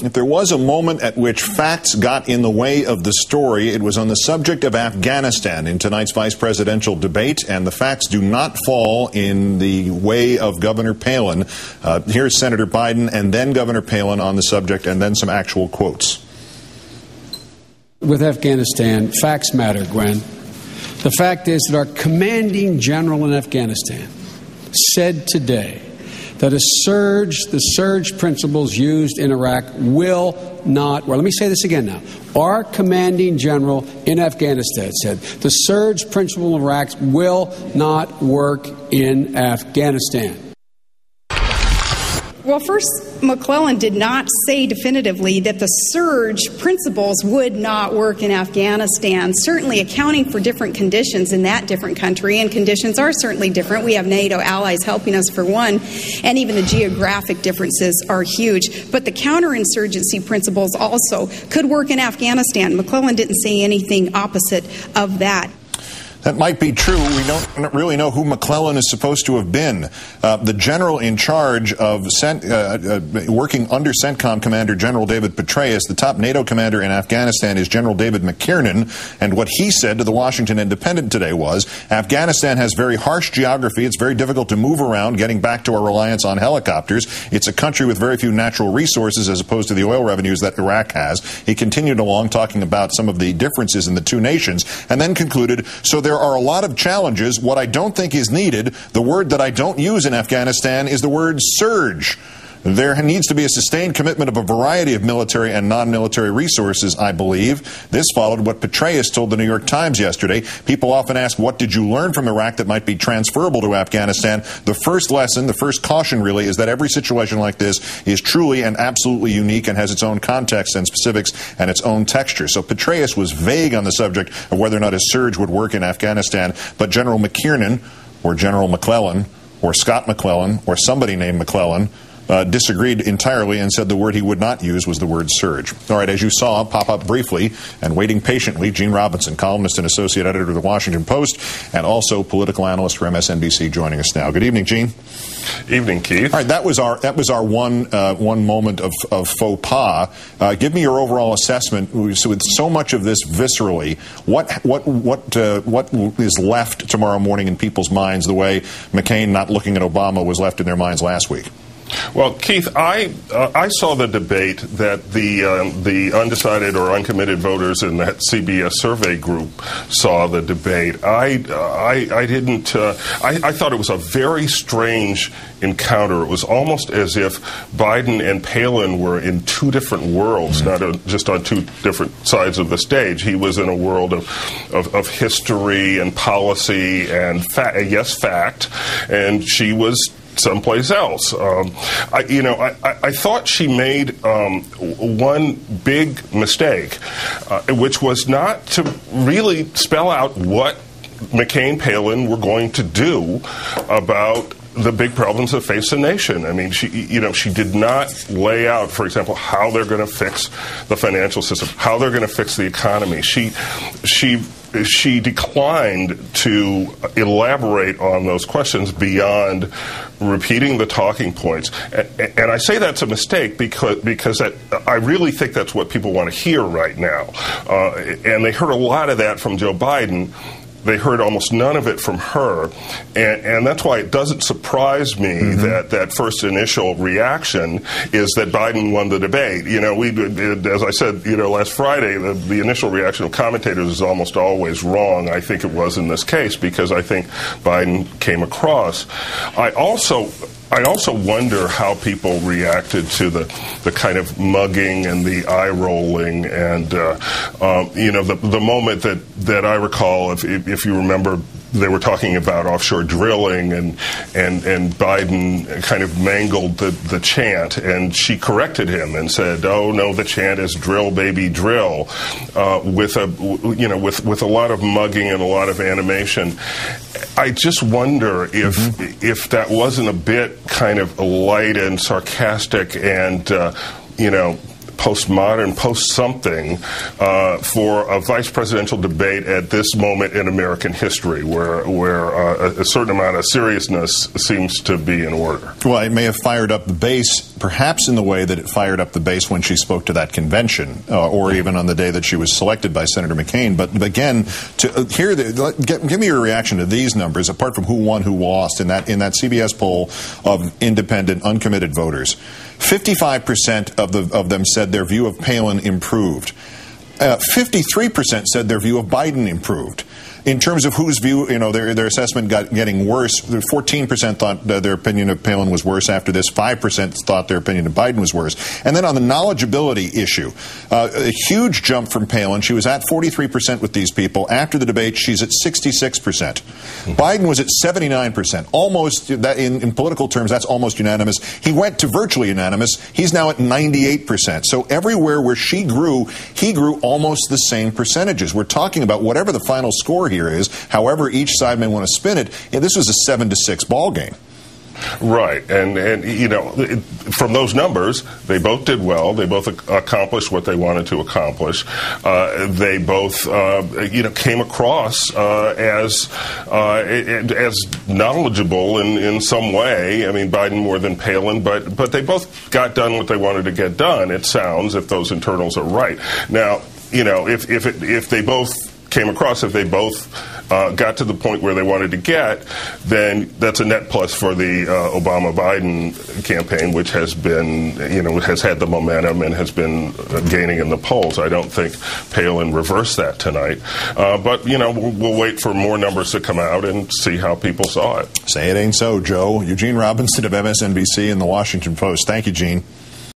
If there was a moment at which facts got in the way of the story, it was on the subject of Afghanistan in tonight's vice presidential debate, and the facts do not fall in the way of Governor Palin. Here's Senator Biden and then Governor Palin on the subject, and then some actual quotes. With Afghanistan, facts matter, Gwen. The fact is that our commanding general in Afghanistan said today that the surge principles used in Iraq will not, well, let me say this again now. Our commanding general in Afghanistan said the surge principle in Iraq will not work in Afghanistan. Well, first, McClellan did not say definitively that the surge principles would not work in Afghanistan, certainly accounting for different conditions in that different country, and conditions are certainly different. We have NATO allies helping us for one, and even the geographic differences are huge. But the counterinsurgency principles also could work in Afghanistan. McClellan didn't say anything opposite of that. That might be true. We don't really know who McClellan is supposed to have been. The general in charge of working under CENTCOM Commander General David Petraeus, the top NATO commander in Afghanistan, is General David McKiernan. And what he said to the Washington Independent today was, Afghanistan has very harsh geography. It's very difficult to move around, getting back to our reliance on helicopters. It's a country with very few natural resources as opposed to the oil revenues that Iraq has. He continued along talking about some of the differences in the two nations, and then concluded, so there are a lot of challenges. What I don't think is needed, the word that I don't use in Afghanistan, is the word surge. There needs to be a sustained commitment of a variety of military and non-military resources, I believe. This followed what Petraeus told the New York Times yesterday. People often ask, what did you learn from Iraq that might be transferable to Afghanistan? The first lesson, the first caution really, is that every situation like this is truly and absolutely unique and has its own context and specifics and its own texture. So Petraeus was vague on the subject of whether or not a surge would work in Afghanistan, but General McKiernan, or General McClellan, or Scott McClellan, or somebody named McClellan, disagreed entirely and said the word he would not use was the word surge. All right, as you saw, pop up briefly and waiting patiently, Gene Robinson, columnist and associate editor of the Washington Post, and also political analyst for MSNBC, joining us now. Good evening, Gene. Evening, Keith. All right, that was our one moment of faux pas. Give me your overall assessment. So with so much of this viscerally, what is left tomorrow morning in people's minds the way McCain not looking at Obama was left in their minds last week? Well, Keith, I saw the debate that the undecided or uncommitted voters in that CBS survey group saw the debate. I didn't. I thought it was a very strange encounter. It was almost as if Biden and Palin were in two different worlds, not just on two different sides of the stage. He was in a world of history and policy and fact, and she was someplace else. I thought she made one big mistake, which was not to really spell out what McCain, Palin were going to do about the big problems that face the nation. I mean, she did not lay out, for example, how they're going to fix the financial system, how they're going to fix the economy. She declined to elaborate on those questions beyond repeating the talking points. And I say that's a mistake because I really think that's what people want to hear right now. And they heard a lot of that from Joe Biden. They heard almost none of it from her, and that's why it doesn't surprise me that first initial reaction is that Biden won the debate. As I said, last Friday, the initial reaction of commentators is almost always wrong. I think it was in this case because I think Biden came across. I also wonder how people reacted to the kind of mugging and the eye rolling and the moment that I recall, if you remember, they were talking about offshore drilling and Biden kind of mangled the chant, and she corrected him and said, "Oh no, the chant is drill baby drill," with a lot of mugging and a lot of animation. I just wonder if that wasn't a bit kind of light and sarcastic and postmodern, post-something for a vice presidential debate at this moment in American history where a certain amount of seriousness seems to be in order. Well, it may have fired up the base, perhaps in the way that it fired up the base when she spoke to that convention, or even on the day that she was selected by Senator McCain. But again, give me your reaction to these numbers, apart from who won, who lost, in that CBS poll of independent, uncommitted voters. 55% of them said their view of Palin improved. 53% said their view of Biden improved. In terms of whose view, their assessment getting worse, 14% thought their opinion of Palin was worse after this. 5% thought their opinion of Biden was worse. And then on the knowledgeability issue, a huge jump from Palin. She was at 43% with these people. After the debate, she's at 66%. Biden was at 79%. Almost, that in political terms, that's almost unanimous. He went to virtually unanimous. He's now at 98%. So everywhere where she grew, he grew almost the same percentages. We're talking about whatever the final score here is, however each side may want to spin it, this was a 7-6 ball game. Right, and from those numbers, they both did well. They both accomplished what they wanted to accomplish. They both, came across as knowledgeable in some way. I mean, Biden more than Palin, but they both got done what they wanted to get done. It sounds, if those internals are right. Now, if they both came across, if they both got to the point where they wanted to get, then that's a net plus for the Obama-Biden campaign, which has been, has had the momentum and has been gaining in the polls. I don't think Palin reversed that tonight. But, we'll wait for more numbers to come out and see how people saw it. Say it ain't so, Joe. Eugene Robinson of MSNBC and The Washington Post. Thank you, Gene.